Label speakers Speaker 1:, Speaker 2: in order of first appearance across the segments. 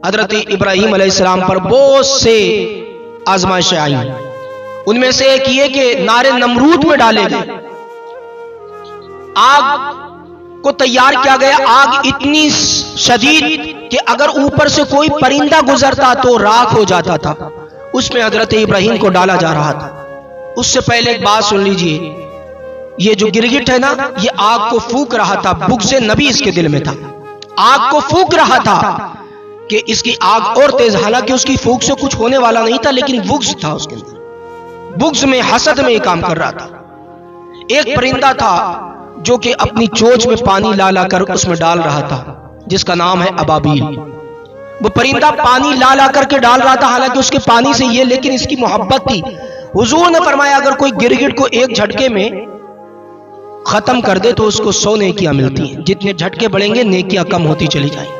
Speaker 1: حضرت ابراہیم علیہ السلام پر بہت سے آزمائشیں آئیں. ان میں سے ایک یہ کہ نارے نمرود میں ڈالے گئے، آگ کو تیار کیا گیا. آگ اتنی شدید کہ اگر اوپر سے کوئی پرندہ گزرتا تو راکھ ہو جاتا تھا. اس میں حضرت ابراہیم کو ڈالا جا رہا تھا. اس سے پہلے ایک بات سن لیجئے، یہ جو گرگٹ ہے نا، یہ آگ کو پھونک رہا تھا. بغض نبی اس کے دل میں تھا، آگ کو پھونک رہا تھا کہ اس کی آگ اور تیز. حالانکہ اس کی پھونک سے کچھ ہونے والا نہیں تھا، لیکن بغض تھا اس کے اندر. بغض میں، حسد میں یہ کام کر رہا تھا. ایک پرندہ تھا جو کہ اپنی چونچ میں پانی لا لا کر اس میں ڈال رہا تھا، جس کا نام ہے ابابیل. وہ پرندہ پانی لا لا کر کے ڈال رہا تھا، حالانکہ اس کے پانی سے یہ، لیکن اس کی محبت تھی. حضور نے فرمایا اگر کوئی گرگٹ کو ایک جھٹکے میں ختم کر دے تو اس کو 100 نیکیاں ملتی ہیں. جتنے جھٹکے بڑھیں گے نیکیاں کم ہوتی چلی جائیں.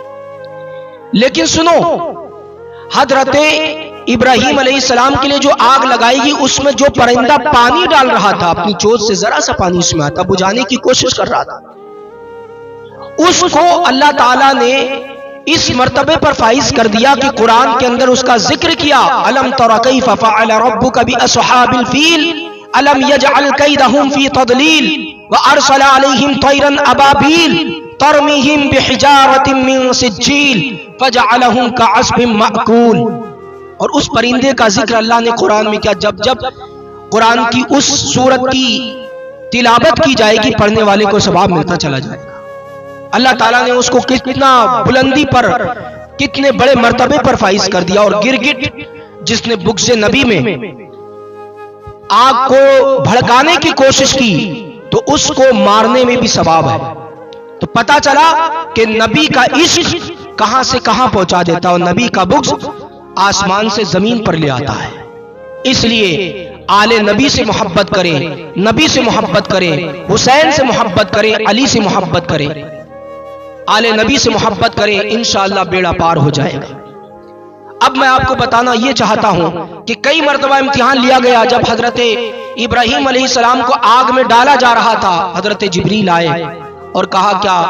Speaker 1: لیکن سنو، حضرت ابراہیم علیہ السلام کے لیے جو آگ لگائی گی، اس میں جو پرندہ پانی ڈال رہا تھا، اپنی چونچ سے ذرا سا پانی اس میں آتا، بجھانے کی کوشش کر رہا تھا، اس کو اللہ تعالیٰ نے اس مرتبے پر فائز کر دیا کہ قرآن کے اندر اس کا ذکر کیا. الم تر کیف فعل ربک باصحاب الفیل الم یجعل کیدہم فی تضلیل وارسل علیہم طیرا ابابیل ترمیہم بحجارۃ من سجیل فجعلہم کعصف مأکول. اور اس پرندے کا ذکر اللہ نے قرآن میں کیا. جب جب قرآن کی اس سورت کی تلاوت کی جائے گی، پڑھنے والے کو ثواب ملتا چلا جائے گا. اللہ تعالیٰ نے اس کو کتنا بلندی پر، کتنے بڑے مرتبے پر فائز کر دیا. اور گرگٹ جس نے بغض نبی میں آگ کو بھڑکانے کی کوشش کی تو اس کو مارنے میں بھی ثواب ہے. تو پتا چلا کہ نبی کا عشق کہاں سے کہاں پہنچا دیتا اور نبی کا بغض آسمان سے زمین پر لے آتا ہے. اس لیے آل نبی سے محبت کریں، نبی سے محبت کریں، حسین سے محبت کریں، علی سے محبت کریں، آل نبی سے محبت کریں، انشاءاللہ بیڑا پار ہو جائے گا. اب میں آپ کو بتانا یہ چاہتا ہوں کہ کئی مرتبہ امتحان لیا گیا. جب حضرت ابراہیم علیہ السلام کو آگ میں ڈالا جا رہا تھا، حضرت جبریل آئے اور کہا کیا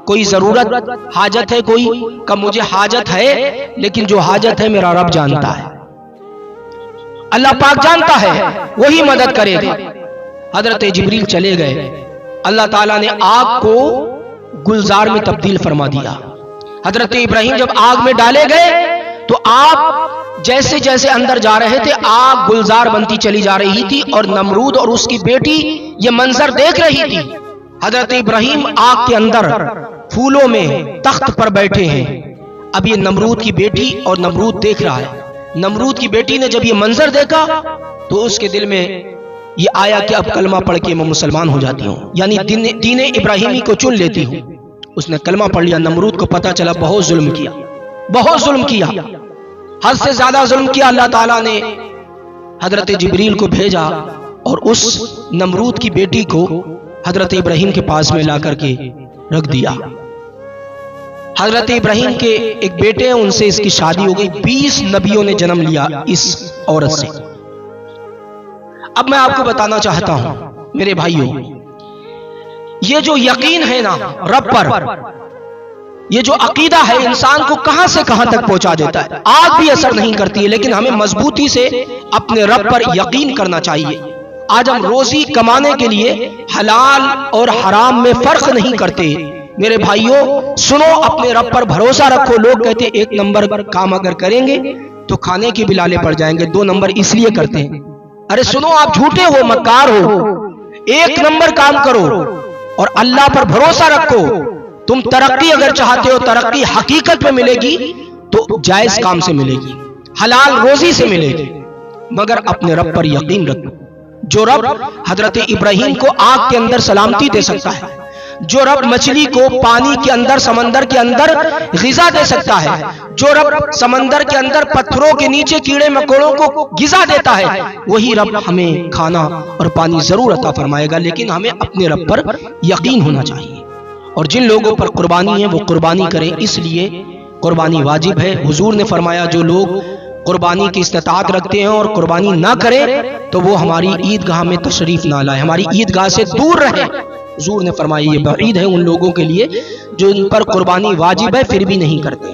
Speaker 1: کوئی ضرورت، حاجت ہے کوئی؟ کہ مجھے حاجت ہے، لیکن جو حاجت ہے میرا رب جانتا ہے، اللہ پاک جانتا ہے، وہی مدد کرے گا. حضرت جبریل چلے گئے. اللہ تعالیٰ نے آگ کو گلزار میں تبدیل فرما دیا. حضرت ابراہیم جب آگ میں ڈالے گئے تو آپ جیسے جیسے اندر جا رہے تھے، آگ گلزار بنتی چلی جا رہی تھی. اور نمرود اور اس کی بیٹی یہ منظر دیکھ رہی تھی. حضرت ابراہیم آگ کے اندر پھولوں میں تخت پر بیٹھے ہیں. اب یہ نمرود کی بیٹی اور نمرود دیکھ رہا ہے. نمرود کی بیٹی نے جب یہ منظر دیکھا تو اس کے دل میں یہ آیا کہ اب کلمہ پڑھ کے میں مسلمان ہو جاتی ہوں، یعنی دین ابراہیمی کو چن لیتی ہوں. اس نے کلمہ پڑھ لیا. نمرود کو پتا چلا بہت ظلم کیا، بہت ظلم کیا، حد سے زیادہ ظلم کیا. اللہ تعالیٰ نے حضرت جبریل کو بھیجا اور اس نمرود کی بیٹی کو حضرت ابراہیم کے پاس میں لا کر کے رکھ دیا. حضرت ابراہیم کے ایک بیٹے ہیں، ان سے اس کی شادی ہو گئی. 20 نبیوں نے جنم لیا اس عورت سے. اب میں آپ کو بتانا چاہتا ہوں میرے بھائیوں، یہ جو یقین ہے نا رب پر، یہ جو عقیدہ ہے انسان کو کہاں سے کہاں تک پہنچا دیتا ہے. آگ بھی اثر نہیں کرتی ہے، لیکن ہمیں مضبوطی سے اپنے رب پر یقین کرنا چاہیے. آج ہم روزی کمانے کے لیے حلال اور حرام میں فرق نہیں کرتے. میرے بھائیوں سنو، اپنے رب پر بھروسہ رکھو. لوگ کہتے 1 نمبر کام اگر کریں گے تو کھانے کے بھی لالے پڑ جائیں گے، 2 نمبر اس لیے کرتے ہیں. ارے سنو، آپ جھوٹے ہو، مکار ہو. 1 نمبر کام کرو اور اللہ پر بھروسہ رکھو. تم ترقی اگر چاہتے ہو، ترقی حقیقت میں ملے گی تو جائز کام سے ملے گی، حلال روزی سے ملے گی، مگر اپنے رب پر یقین رکھو. جو رب حضرت ابراہیم کو آگ کے اندر سلامتی دے سکتا ہے، جو رب مچھلی کو پانی کے اندر، سمندر کے اندر غذا دے سکتا ہے، جو رب سمندر کے اندر پتھروں کے نیچے کیڑے مکوڑوں کو غذا دیتا ہے، وہی رب ہمیں کھانا اور پانی ضرور عطا فرمائے گا. لیکن ہمیں اپنے رب پر یقین ہونا چاہیے. اور جن لوگوں پر قربانی ہے وہ قربانی کریں، اس لیے قربانی واجب ہے. حضور نے فرمایا جو لوگ قربانی کی استطاعت رکھتے ہیں اور قربانی نہ کریں تو وہ ہماری عیدگاہ میں تشریف نہ لائے، ہماری عیدگاہ سے دور رہے. حضور نے فرمایا یہ بعید ہے ان لوگوں کے لیے جو ان پر قربانی واجب ہے پھر بھی نہیں کرتے.